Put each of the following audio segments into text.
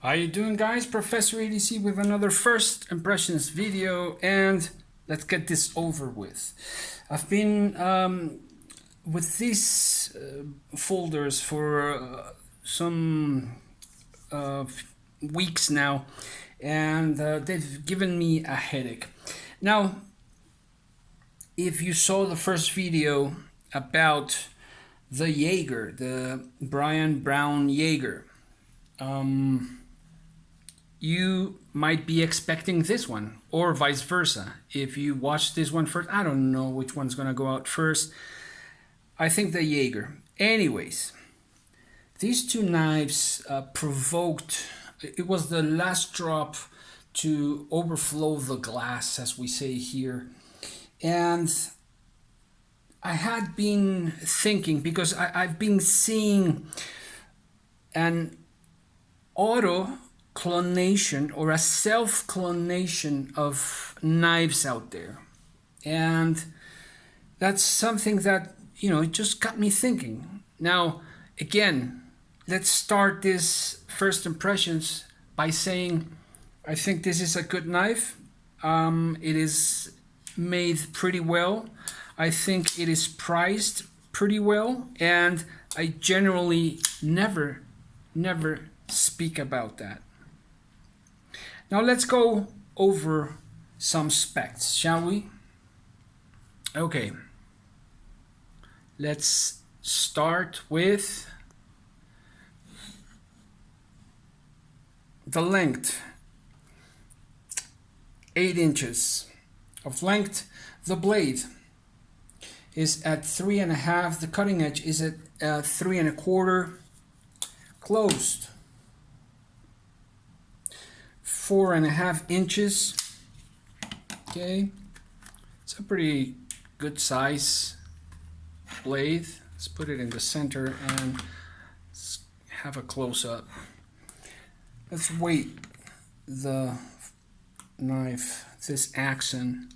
How you doing, guys? Professor ADC with another first impressions video, and let's get this over with. I've been with these folders for some weeks now, and they've given me a headache. Now, if you saw the first video about the Jaeger, the Brian Brown Jaeger, you might be expecting this one, or vice versa. If you watch this one first, I don't know which one's gonna go out first. I think the Jaeger. Anyways, these two knives provoked, it was the last drop to overflow the glass, as we say here. And I had been thinking, because I've been seeing an auto clonation or a self-clonation of knives out there, and that's something that, you know, it just got me thinking. Now again, let's start this first impressions by saying I think this is a good knife. It is made pretty well. I think it is priced pretty well, and I generally never speak about that. Now let's go over some specs, shall we? Okay. Let's start with the length. 8 inches of length. The blade is at 3.5. The cutting edge is at 3.25. Closed 4.5 inches. Okay, it's a pretty good size blade. Let's put it in the center and let's have a close-up. Let's weight the knife, this Axon.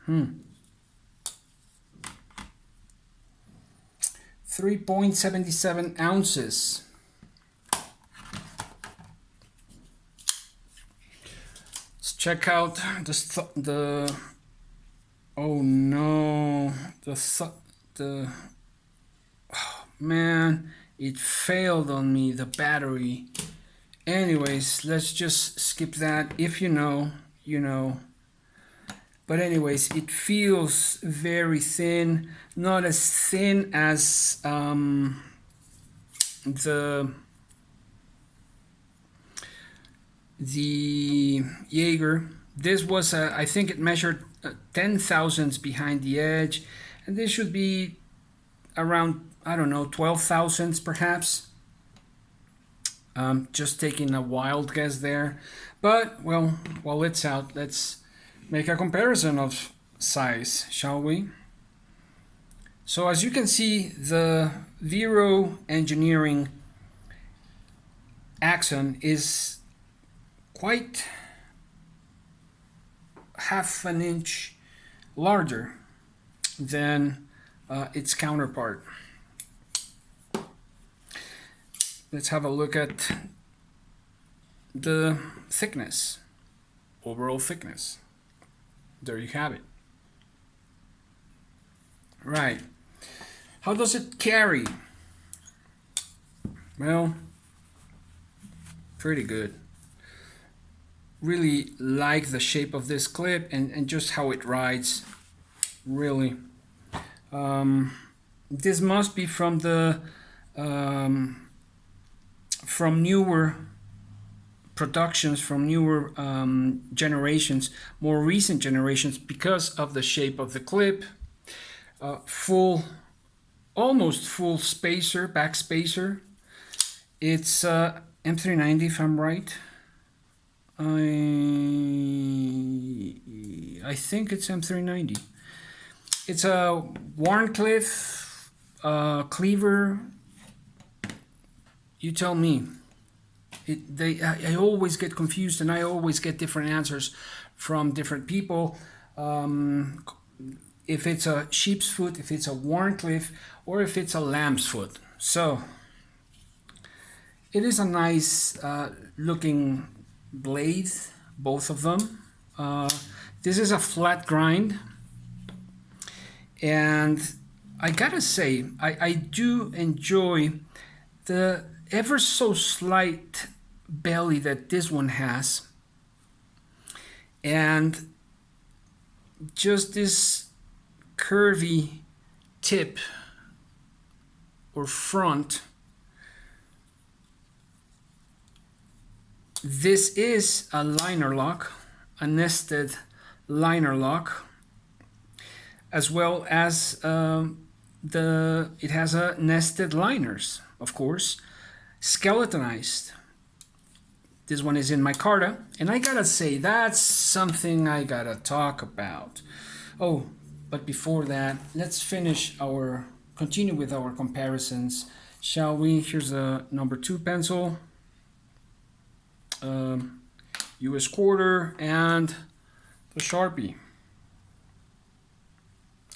3.77 ounces. Let's check out the oh no, oh man, it failed on me, the battery. Anyways, let's just skip that. If you know, you know. But anyways, it feels very thin, not as thin as the Jaeger. This was, I think it measured 10 thousandths behind the edge, and this should be around, I don't know, 12 thousandths perhaps. Just taking a wild guess there. But, well, while it's out, let's make a comparison of size, shall we? So as you can see, the Vero engineering Axon is quite half an inch larger than its counterpart. Let's have a look at the thickness, overall thickness. There you have it. Right. How does it carry? Well, pretty good. Really like the shape of this clip and just how it rides. Really. This must be from the from newer productions, from newer generations, more recent generations, because of the shape of the clip. Full, almost full spacer, back spacer. It's M390 if I'm right. I think it's M390. It's a Warncliffe cleaver. You tell me. I always get confused, and I always get different answers from different people. If it's a sheep's foot, if it's a Warncliffe, or if it's a lamb's foot. So It is a nice looking blade, both of them. This is a flat grind, and I gotta say, I do enjoy the ever so slight belly that this one has, and just this curvy tip or front. This is a liner lock, a nested liner lock, as well as it has a nested liners, of course, skeletonized. This one is in micarta, and I gotta say, that's something I gotta talk about. Oh, but before that, let's continue with our comparisons, shall we? Here's a number 2 pencil, US quarter, and the Sharpie.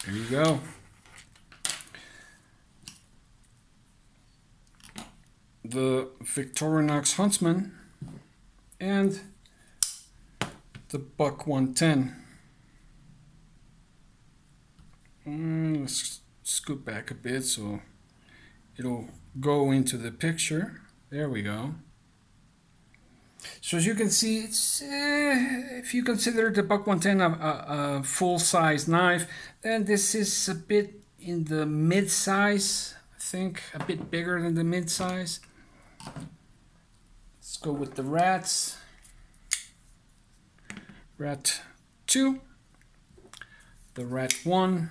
There you go. The Victorinox Huntsman and the Buck 110. Let's scoot back a bit so it'll go into the picture. There we go. So as you can see, it's if you consider the Buck 110 a full-size knife, then this is a bit in the mid-size. I think a bit bigger than the mid-size. Let's go with the rats. Rat 2, the rat 1.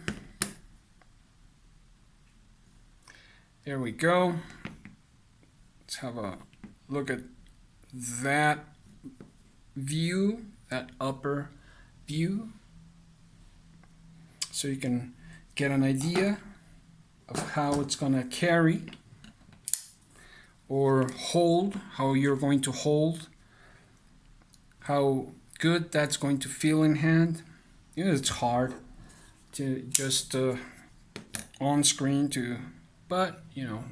There we go. Let's have a look at that view, that upper view, so you can get an idea of how it's gonna carry or hold, how you're going to hold, how good that's going to feel in hand. You know, it's hard to just on screen to, but you know,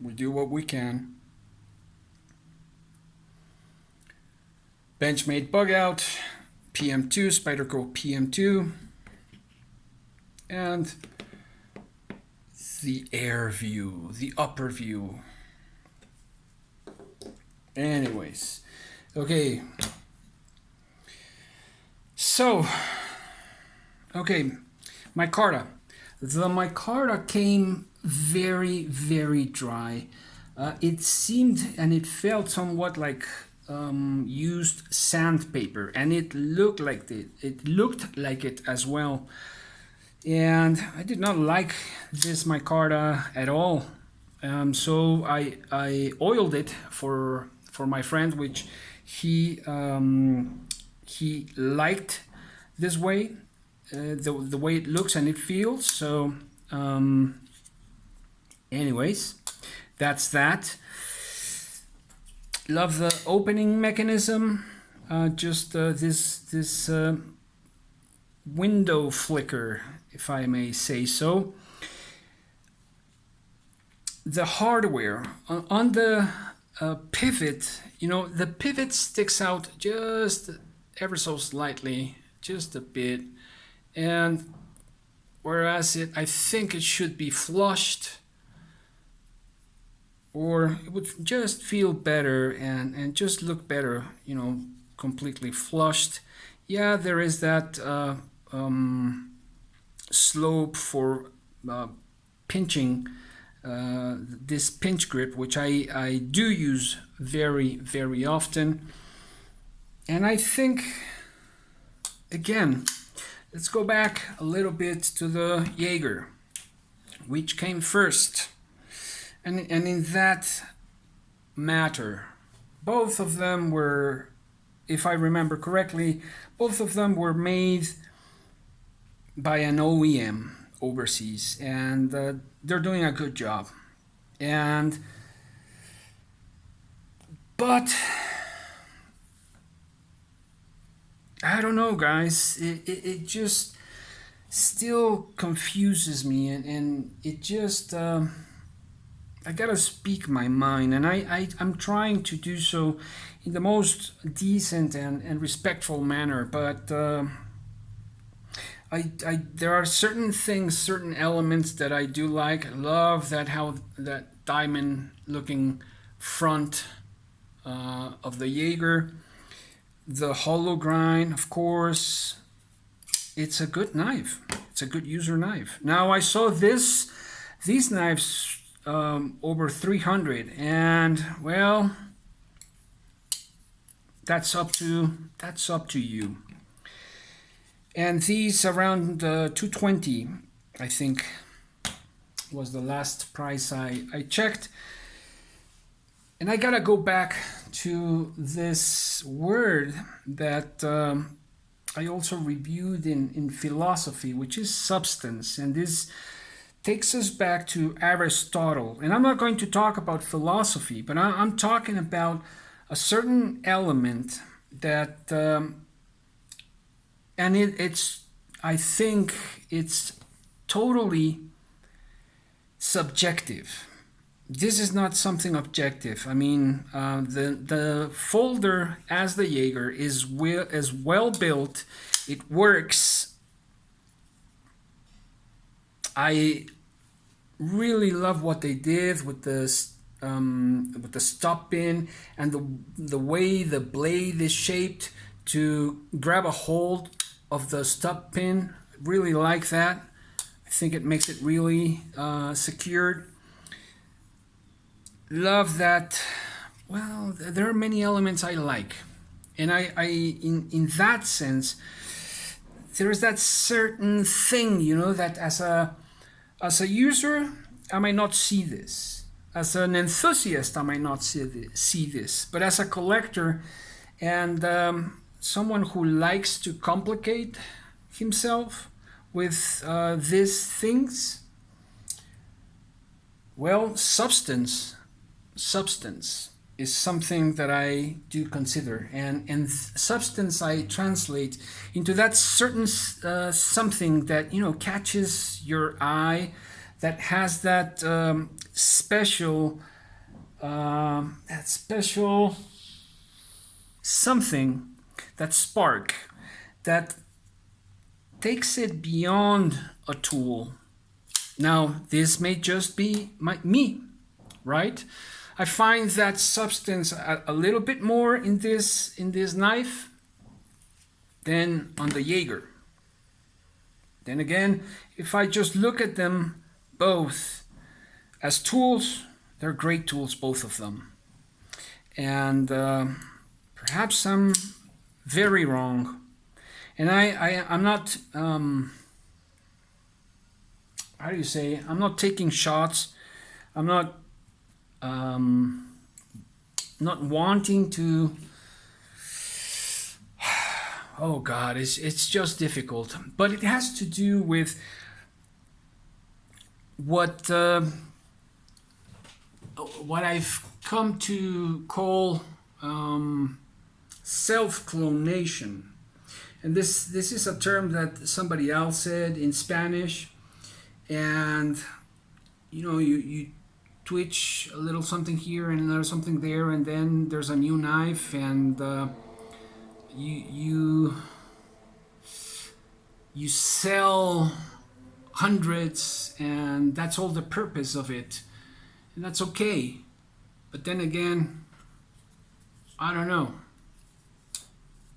we do what we can. Benchmade bug out, PM2, Spyderco PM2, and the air view, the upper view. Anyways, okay. So, okay, micarta. The micarta came very, very dry. It seemed and it felt somewhat like used sandpaper, and it looked like it. It looked like it as well. And I did not like this micarta at all. So I oiled it for my friend, which he liked this way, the way it looks and it feels. So anyways, that's that. Love the opening mechanism, just this window flicker, if I may say so. The hardware on the pivot, you know, the pivot sticks out just ever so slightly, just a bit, and whereas I think it should be flushed, or it would just feel better and just look better, you know, completely flushed. Yeah, there is that slope for pinching, this pinch grip, which I do use very, very often. And I think, again, let's go back a little bit to the Jaeger, which came first. And in that matter, both of them were, if I remember correctly, both of them were made by an OEM overseas, and they're doing a good job. But I don't know, guys. It just still confuses me, and it just I I gotta speak my mind, and I'm trying to do so in the most decent and respectful manner. But there are certain things, certain elements that I do like. I love that how that diamond-looking front of the Jaeger, the hollow grind, of course. It's a good knife. It's a good user knife. Now I saw these knives over 300, and well, that's up to you. And these around 220, I think, was the last price I checked. And I gotta go back to this word that I also reviewed in philosophy, which is substance. And this takes us back to Aristotle. And I'm not going to talk about philosophy, but I'm talking about a certain element that, and it's, I think it's totally subjective. This is not something objective. I mean, the folder as the Jaeger is well built. It works. I really love what they did with the stop pin and the way the blade is shaped to grab a hold of the stop pin. Really like that. I think it makes it really secured. Love that. Well, there are many elements I like, and I in that sense, there is that certain thing, you know, that as a user I might not see this, as an enthusiast I might not see this, but as a collector and someone who likes to complicate himself with these things, well, substance is something that I do consider, and substance I translate into that certain something that, you know, catches your eye, that has that special something, that spark that takes it beyond a tool. Now this may just be me, right? I find that substance a little bit more in this knife than on the Jaeger. Then again, if I just look at them both as tools, they're great tools, both of them. And perhaps I'm very wrong. And I'm not, how do you say, I'm not taking shots. I'm not wanting to, oh God, it's just difficult. But it has to do with what I've come to call self-clonation. And this is a term that somebody else said in Spanish, and you know, you twitch a little something here and another something there, and then there's a new knife, and you sell hundreds, and that's all the purpose of it, and that's okay. But then again, I don't know.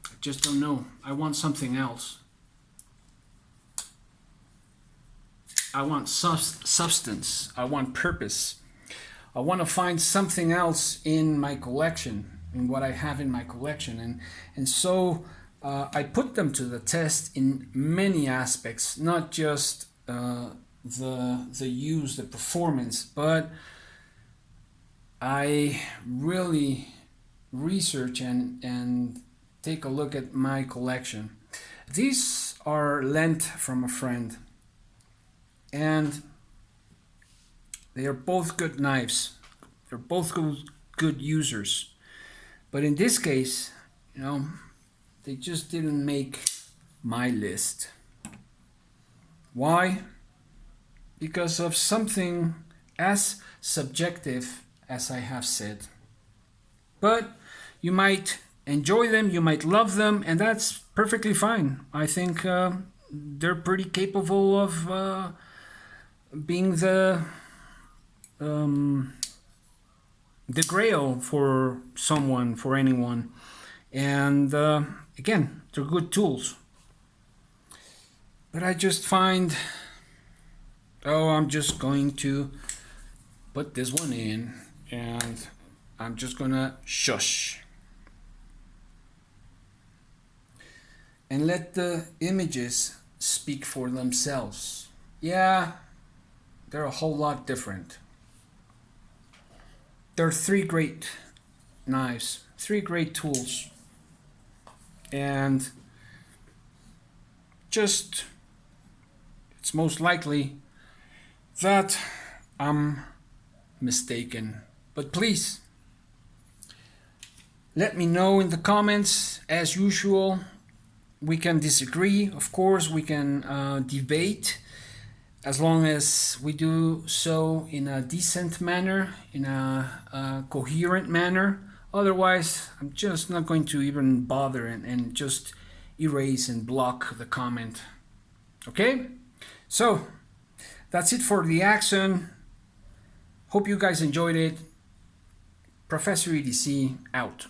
I just don't know. I want something else. I want substance. I want purpose. I want to find something else in my collection, in what I have in my collection, and so I put them to the test in many aspects, not just the use, the performance, but I really research and take a look at my collection. These are lent from a friend, and they are both good knives. They're both good users. But in this case, you know, they just didn't make my list. Why? Because of something as subjective as I have said. But you might enjoy them, you might love them, and that's perfectly fine. I think they're pretty capable of being the grail for someone, for anyone. And again, they're good tools. But I just find, oh, I'm just going to put this one in and I'm just gonna shush and let the images speak for themselves. Yeah, they're a whole lot different. There are 3 great knives, 3 great tools, and just it's most likely that I'm mistaken. But please let me know in the comments. As usual, we can disagree, of course, we can debate, as long as we do so in a decent manner, in a coherent manner. Otherwise, I'm just not going to even bother and just erase and block the comment. Okay? So, that's it for the Axon. Hope you guys enjoyed it. Professor EDC out.